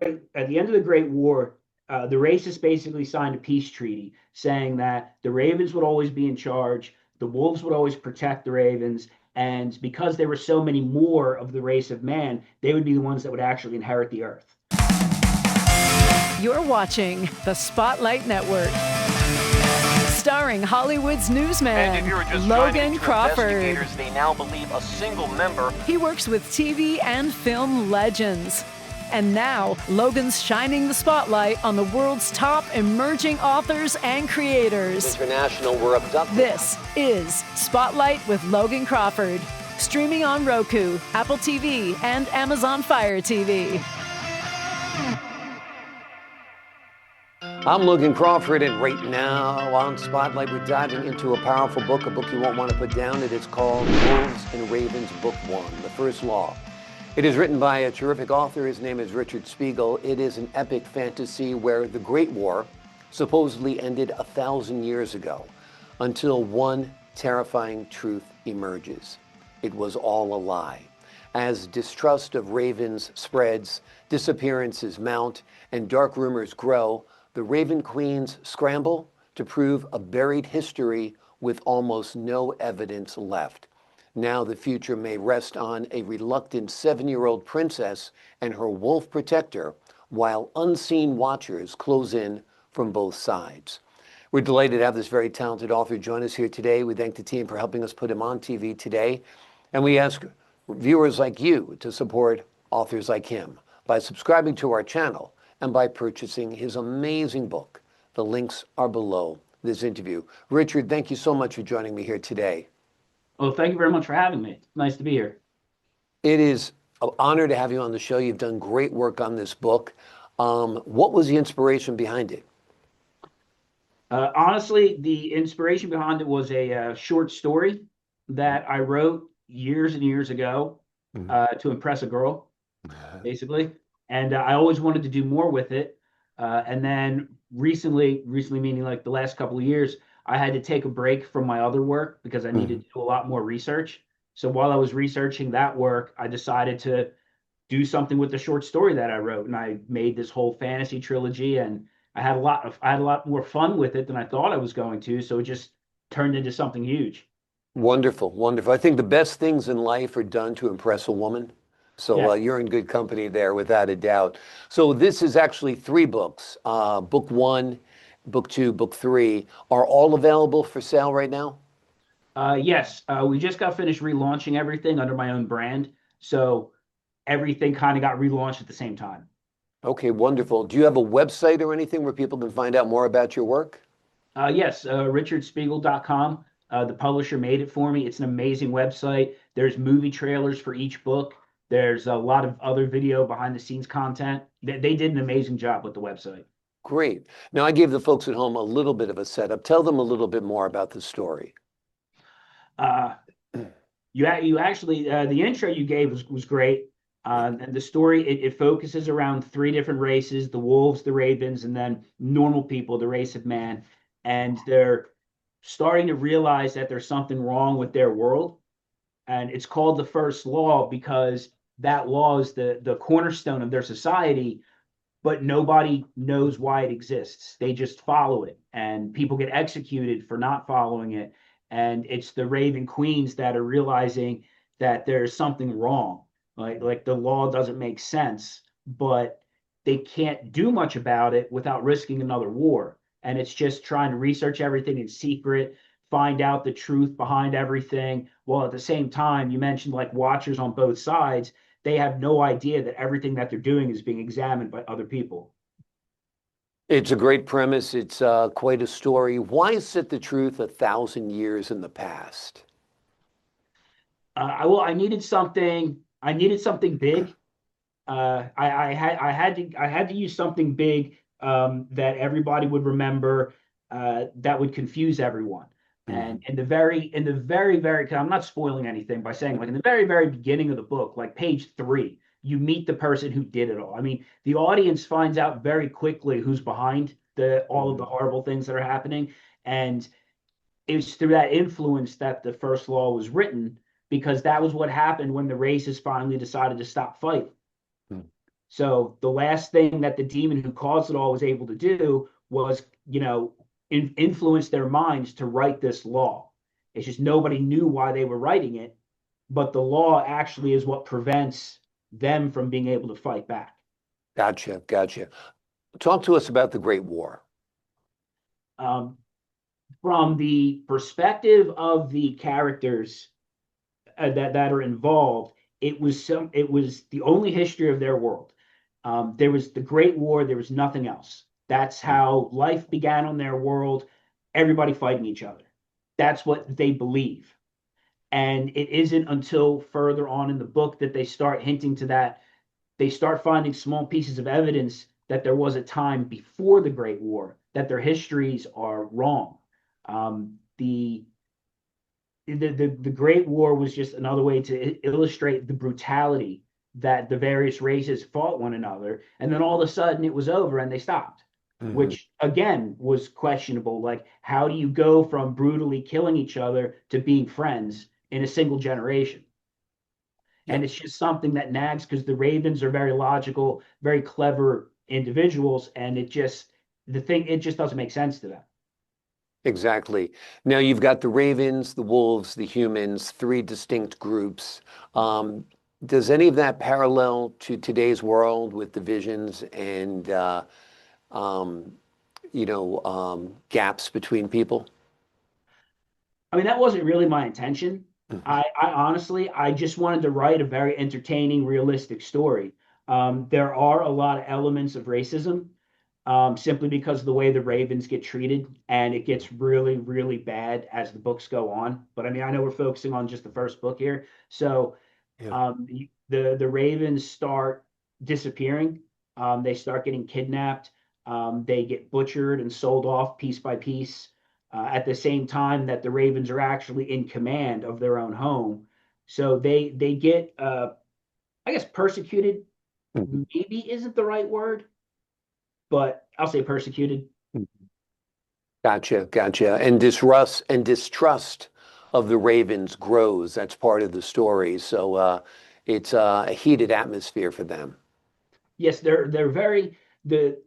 at the end of the Great War, the racists basically signed a peace treaty saying that the Ravens would always be in charge, the Wolves would always protect the Ravens, and because there were so many more of the race of man, they would be the ones that would actually inherit the earth. You're watching the Spotlight Network, starring Hollywood's newsman, Logan Crawford. They now believe a single member. He works with TV and film legends. And now, Logan's shining the spotlight on the world's top emerging authors and creators. International were abducted. This is Spotlight with Logan Crawford, streaming on Roku, Apple TV, and Amazon Fire TV. I'm Logan Crawford, and right now on Spotlight, we're diving into a powerful book, a book you won't want to put down. It is called Wolves and Ravens, Book 1, The First Law. It is written by a terrific author. His name is Richard Spegal. It is an epic fantasy where the Great War supposedly ended 1,000 years ago until one terrifying truth emerges. It was all a lie. As distrust of ravens spreads, disappearances mount, and dark rumors grow, the Raven Queens scramble to prove a buried history with almost no evidence left. Now the future may rest on a reluctant 7-year-old princess and her wolf protector, while unseen watchers close in from both sides. We're delighted to have this very talented author join us here today. We thank the team for helping us put him on TV today. And we ask viewers like you to support authors like him by subscribing to our channel and by purchasing his amazing book. The links are below this interview. Richard, thank you so much for joining me here today. Well, thank you very much for having me. It's nice to be here. It is an honor to have you on the show. You've done great work on this book. What was the inspiration behind it? Honestly, the inspiration behind it was a short story that I wrote years and years ago to impress a girl, basically. And I always wanted to do more with it. And then recently meaning like the last couple of years, I had to take a break from my other work because I needed to do a lot more research. So while I was researching that work, I decided to do something with the short story that I wrote, and I made this whole fantasy trilogy, and I had a lot more fun with it than I thought I was going to. So it just turned into something huge. Wonderful, wonderful. I think the best things in life are done to impress a woman. So Yeah. You're in good company there, without a doubt. So this is actually 3 books. Book 1, Book 2, Book 3 are all available for sale right now? Yes, we just got finished relaunching everything under my own brand. So everything kind of got relaunched at the same time. Okay, wonderful. Do you have a website or anything where people can find out more about your work? Yes, richardspiegel.com. The publisher made it for me. It's an amazing website. There's movie trailers for each book. There's a lot of other video behind the scenes content. They did an amazing job with the website. Great. Now I gave the folks at home a little bit of a setup. Tell them a little bit more about the story. You actually the intro you gave was great. And the story it focuses around 3 different races: the wolves, the ravens, and then normal people, the race of man. And they're starting to realize that there's something wrong with their world. And it's called the first law because that law is the cornerstone of their society, but nobody knows why it exists. They just follow it, and people get executed for not following it. And it's the Raven Queens that are realizing that there's something wrong. Like the law doesn't make sense, but they can't do much about it without risking another war. And it's just trying to research everything in secret, find out the truth behind everything, while at the same time, you mentioned like watchers on both sides, they have no idea that everything that they're doing is being examined by other people. It's a great premise. It's quite a story. Why set the truth 1,000 years in the past? I needed something. I needed something big. I had to use something big that everybody would remember, that would confuse everyone. And in the very, 'cause I'm not spoiling anything by saying, like in the very beginning of the book, like page 3, you meet the person who did it all. I mean, the audience finds out very quickly who's behind all of the horrible things that are happening. And it's through that influence that the first law was written, because that was what happened when the races finally decided to stop fighting. So the last thing that the demon who caused it all was able to do was, influence their minds to write this law. It's just nobody knew why they were writing it, but the law actually is what prevents them from being able to fight back. Gotcha, gotcha. Talk to us about the Great War. Um, from the perspective of the characters that are involved, it was the only history of their world. There was the Great War. There was nothing else. That's how life began on their world. Everybody fighting each other. That's what they believe. And it isn't until further on in the book that they start hinting to that. They start finding small pieces of evidence that there was a time before the Great War, that their histories are wrong. The Great War was just another way to illustrate the brutality that the various races fought one another, and then all of a sudden it was over and they stopped, which again was questionable. Like, how do you go from brutally killing each other to being friends in a single generation? And Yep. it's just something that nags because the Ravens are very logical, very clever individuals, and it just doesn't make sense to them. Exactly. Now you've got the ravens, the wolves, the humans, three distinct groups. Does any of that parallel to today's world with divisions and um, gaps between people? I mean, that wasn't really my intention. Mhm. I honestly, I just wanted to write a very entertaining, realistic story. There are a lot of elements of racism, simply because of the way the Ravens get treated, and it gets really, really bad as the books go on. But I mean, I know we're focusing on just the first book here, so Yeah. the Ravens start disappearing. They start getting kidnapped. They get butchered and sold off piece by piece. At the same time that the Ravens are actually in command of their own home, so they get I guess persecuted. Mhm. Maybe isn't the right word, but I'll say persecuted. Gotcha, gotcha. And distrust of the ravens grows. That's part of the story. So it's a heated atmosphere for them. Yes, they're very the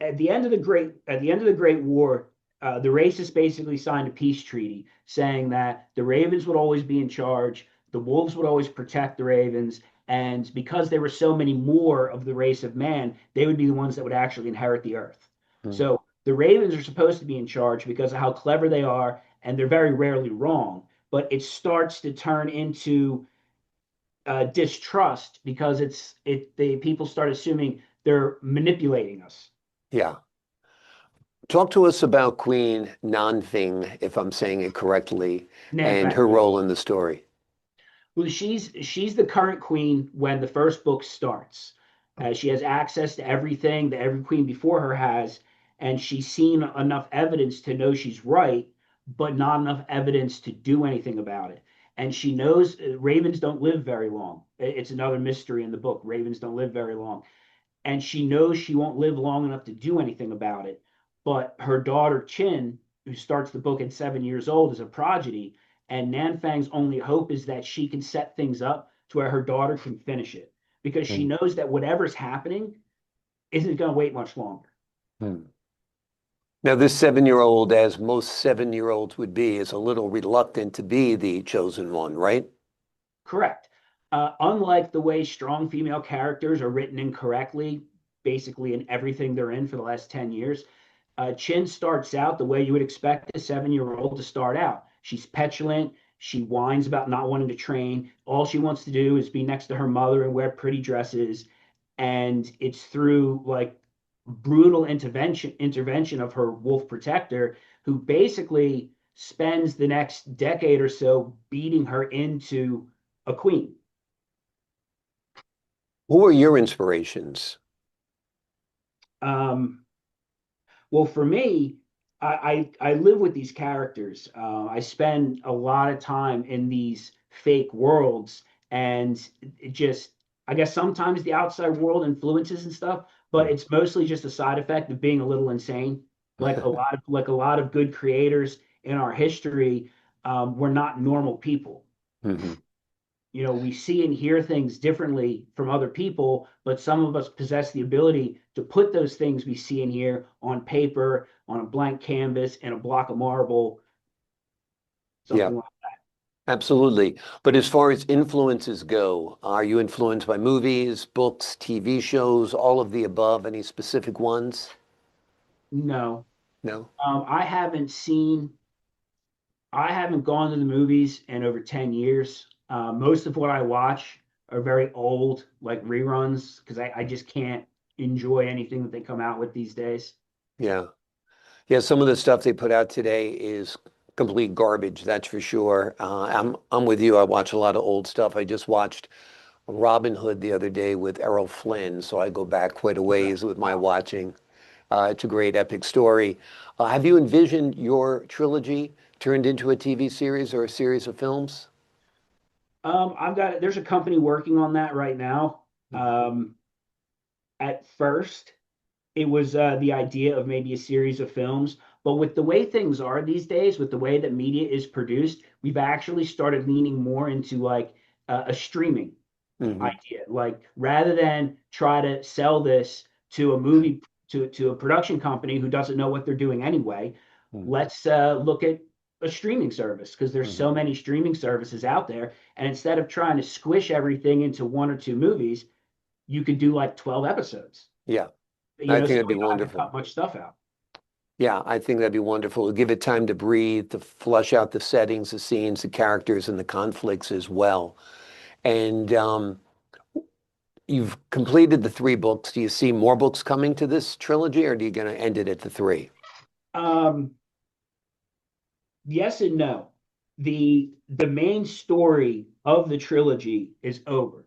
at the end of the Great War, the racists basically signed a peace treaty saying that the Ravens would always be in charge, the Wolves would always protect the Ravens, and because there were so many more of the race of man, they would be the ones that would actually inherit the earth. Hmm. So the Ravens are supposed to be in charge because of how clever they are, and they're very rarely wrong. But it starts to turn into distrust because the people start assuming they're manipulating us. Yeah. Talk to us about Queen Nanfing, if I'm saying it correctly, and Nanfang. her role in the story. Well, she's the current queen when the first book starts. She has access to everything that every queen before her has, and she's seen enough evidence to know she's right, but not enough evidence to do anything about it. And she knows ravens don't live very long. It's another mystery in the book. Ravens don't live very long, and she knows she won't live long enough to do anything about it. But her daughter Qin, who starts the book at 7 years old, is a prodigy, and Nanfang's only hope is that she can set things up to where her daughter can finish it because she Hmm. knows that whatever's happening isn't going to wait much longer. Hmm. Now, this 7-year-old, as most 7-year-olds would be, is a little reluctant to be the chosen one, right? Correct. Unlike the way strong female characters are written incorrectly, basically in everything they're in for the last 10 years, Chin starts out the way you would expect a 7-year-old to start out. She's petulant. She whines about not wanting to train. All she wants to do is be next to her mother and wear pretty dresses. And it's through like brutal intervention of her wolf protector, who basically spends the next decade or so beating her into a queen. Who are your inspirations? Um, Well, for me, I live with these characters. I spend a lot of time in these fake worlds, and it just I guess sometimes the outside world influences and stuff, but Hmm. it's mostly just a side effect of being a little insane. Like a lot of good creators in our history, were not normal people. Mhm. we see and hear things differently from other people, but some of us possess the ability to put those things we see and hear on paper, on a blank canvas, and a block of marble, Yeah, something like. absolutely. But as far as influences go, are you influenced by movies, books, TV shows, all of the above? Any specific ones? No. No? I haven't seen, I haven't gone to the movies in over 10 years. Most of what I watch are very old, like reruns, because I just can't enjoy anything that they come out with these days. Yeah. Yeah, some of the stuff they put out today is complete garbage, that's for sure. I'm with you. I watch a lot of old stuff. I just watched Robin Hood the other day with Errol Flynn, so I go back quite a ways with my watching. It's a great epic story. Have you envisioned your trilogy turned into a TV series or a series of films? There's a company working on that right now. Mhm. At first, it was the idea of maybe a series of films. But with the way things are these days, with the way that media is produced, we've actually started leaning more into like a streaming Mhm. idea. Like rather than try to sell this to a movie to a production company who doesn't know what they're doing anyway, Mhm. let's look at a streaming service because there's Mhm. so many streaming services out there. And instead of trying to squish everything into one or two movies, you could do like 12 episodes, Yeah, I think so that'd be we don't have to wonderful. cut much stuff out. Yeah, I think that'd be wonderful. Give it time to breathe, to flush out the settings, the scenes, the characters, and the conflicts as well. And you've completed the three books. Do you see more books coming to this trilogy, or are you going to end it at the three? Um, yes and no. The main story of the trilogy is over.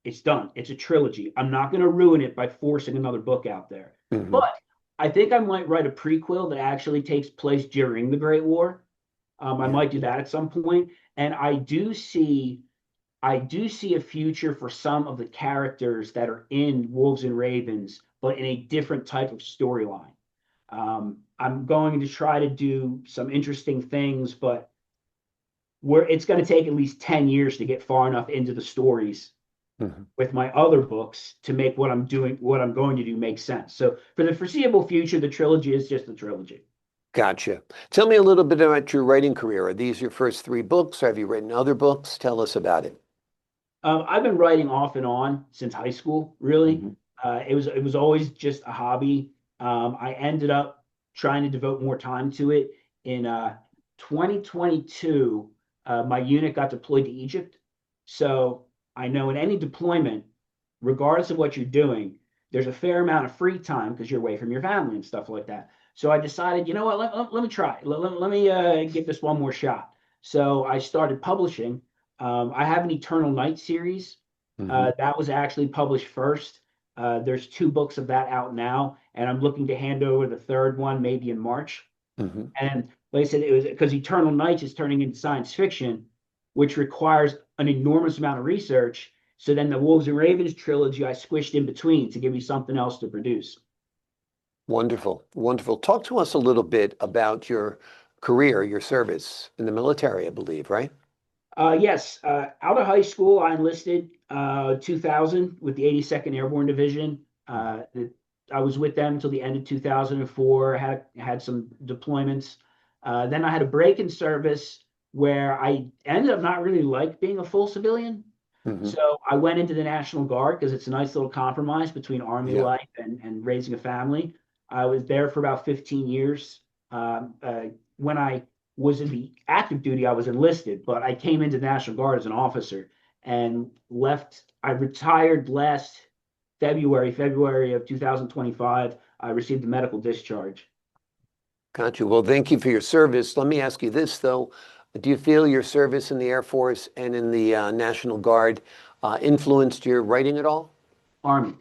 It's done. It's a trilogy. I'm not going to ruin it by forcing another book out there. Hmm. But I think I might write a prequel that actually takes place during the Great War. I Yeah. might do that at some point. And I do see a future for some of the characters that are in Wolves and Ravens, but in a different type of storyline. I'm going to try to do some interesting things, but where it's going to take at least 10 years to get far enough into the stories Hmm. with my other books to make what I'm going to do make sense. So for the foreseeable future, the trilogy is just a trilogy. Gotcha. Tell me a little bit about your writing career. Are these your first three books? Or have you written other books? Tell us about it. I've been writing off and on since high school, really. Hmm. It was always just a hobby. I ended up trying to devote more time to it. In 2022, my unit got deployed to Egypt. So I know in any deployment, regardless of what you're doing, there's a fair amount of free time because you're away from your family and stuff like that. So I decided, you know what, let me try. Let me give this one more shot. So I started publishing. I have an Eternal Night series Hmm. that was actually published first. There's two books of that out now, and I'm looking to hand over the third one maybe in March. Hmm. And like I said, it was because Eternal Nights is turning into science fiction, which requires an enormous amount of research. So then the Wolves and Ravens trilogy I squished in between to give me something else to produce. Wonderful. Wonderful. Talk to us a little bit about your career, your service in the military, I believe, right? Yes, out of high school, I enlisted 2000 with the 82nd Airborne Division. I was with them until the end of 2004. Had some deployments. Then I had a break in service where I ended up not really like being a full civilian. Hmm. So I went into the National Guard because it's a nice little compromise between Army Yeah. life and raising a family. I was there for about 15 years. When I was in the active duty, I was enlisted, but I came into the National Guard as an officer and left. I retired last February of 2025. I received a medical discharge. Got you. Well, thank you for your service. Let me ask you this, though. Do you feel your service in the Air Force and in the National Guard influenced your writing at all? Army.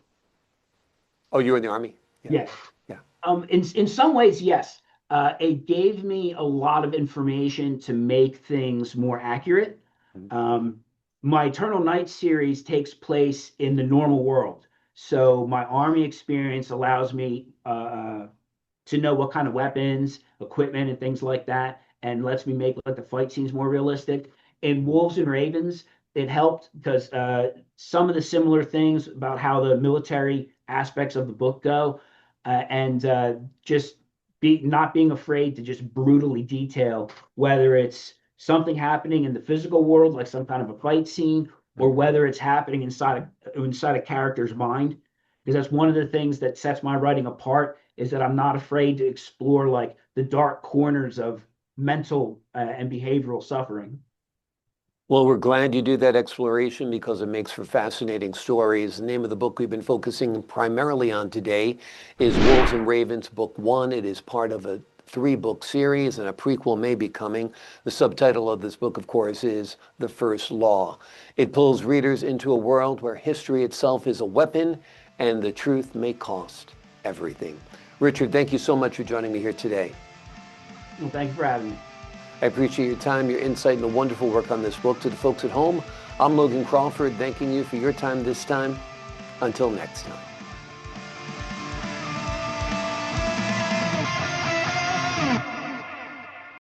Oh, you were in the Army? Yeah. Yes. Yeah. In some ways, yes. It gave me a lot of information to make things more accurate. Mhm. Um, my Eternal Night series takes place in the normal world, so my army experience allows me to know what kind of weapons, equipment, and things like that, and lets me make like the fight scenes more realistic. In Wolves and Ravens, it helped because some of the similar things about how the military aspects of the book go, and just not being afraid to just brutally detail whether it's something happening in the physical world, like some kind of a fight scene, or whether it's happening inside a character's mind. Because that's one of the things that sets my writing apart, is that I'm not afraid to explore like the dark corners of mental and behavioral suffering. Well, we're glad you do that exploration because it makes for fascinating stories. The name of the book we've been focusing primarily on today is Wolves and Ravens, Book 1. It is part of a 3-book series, and a prequel may be coming. The subtitle of this book, of course, is The First Law. It pulls readers into a world where history itself is a weapon and the truth may cost everything. Richard, thank you so much for joining me here today. Well, thank you for having me. I appreciate your time, your insight, and the wonderful work on this book. To the folks at home, I'm Logan Crawford, thanking you for your time this time. Until next time.